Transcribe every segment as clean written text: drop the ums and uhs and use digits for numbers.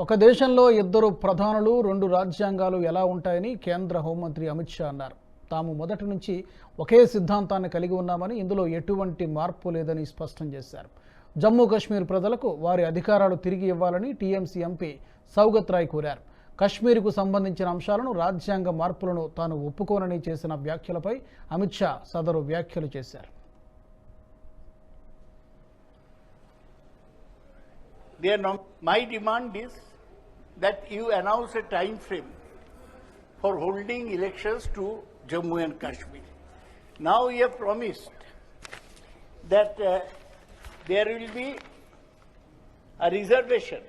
ఒక దేశంలో ఇద్దరు ప్రధానులు రెండు రాజ్యాంగాలు ఎలా ఉంటాయని కేంద్ర హోంమంత్రి అమిత్ షా అన్నారు. తాము మొదటి నుంచి ఒకే సిద్ధాంతాన్ని కలిగి ఉన్నామని, ఇందులో ఎటువంటి మార్పు లేదని స్పష్టం చేశారు. జమ్మూ కాశ్మీర్ ప్రజలకు వారి అధికారాలు తిరిగి ఇవ్వాలని టీఎంసీ ఎంపీ సౌగత్ రాయ్ కోరారు. కశ్మీర్కు సంబంధించిన అంశాలను, రాజ్యాంగ మార్పులను తాను ఒప్పుకోనని చేసిన వ్యాఖ్యలపై అమిత్ షా సదరు వ్యాఖ్యలు చేశారు. My demand is that you announce a time frame for holding elections to Jammu and Kashmir. Now you have promised that there will be a reservation,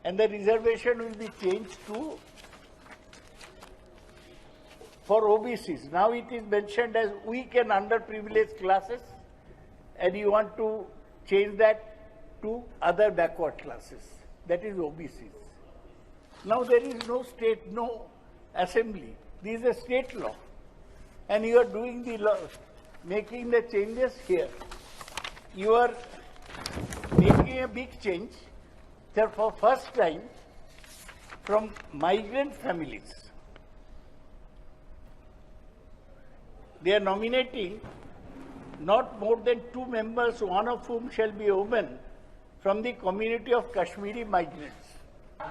and the reservation will be changed to for OBCs. Now it is mentioned as weak and underprivileged classes, and you want to change that to other backward classes, that is OBCs. Now there is no state, no assembly. This is a state law, and you are doing the law, making the changes here. You are making a big change. Therefore, first time from migrant families, they are nominating not more than 2 members, one of whom shall be women, from the community of Kashmiri migrants.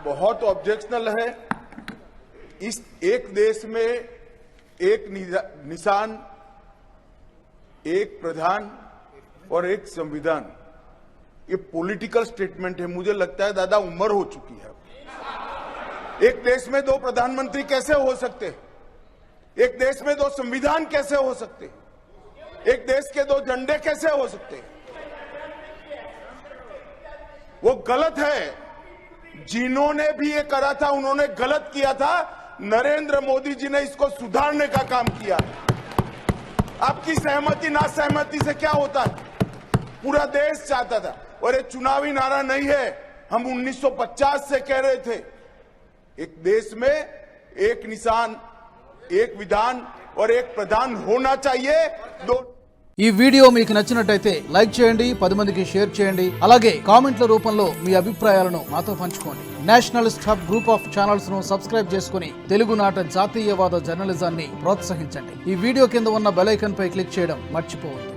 बहुत objectional है. इस एक देश में एक निशान, एक प्रधान और एक संविधान, ये पॉलिटिकल स्टेटमेंट है. मुझे लगता है दादा उम्र हो चुकी है. एक देश में 2 प्रधानमंत्री कैसे हो सकते? एक देश में 2 संविधान कैसे हो सकते? एक देश के 2 झंडे कैसे हो सकते? वो गलत है. जिन्होंने भी ये करा था उन्होंने गलत किया था. नरेंद्र मोदी जी ने इसको सुधारने का काम किया. आपकी सहमति ना सहमति से क्या होता है? पूरा देश चाहता था. और ये चुनावी नारा नहीं है, हम 1950 से कह रहे थे. एक देश में एक निशान, एक विधान और एक प्रधान होना चाहिए. ఈ వీడియో మీకు నచ్చినట్టయితే లైక్ చేయండి, 10 మందికి షేర్ చేయండి. అలాగే కామెంట్ల రూపంలో మీ అభిప్రాయాలను మాతో పంచుకోండి. Nationalist hub group of channels ను సబ్స్క్రైబ్ చేసుకుని తెలుగునాట జాతీయవాద జర్నలిజాన్ని ప్రోత్సహించండి. ఈ వీడియో కింద ఉన్న బెల్ ఐకాన్ పై క్లిక్ చేయడం మర్చిపోవద్దు.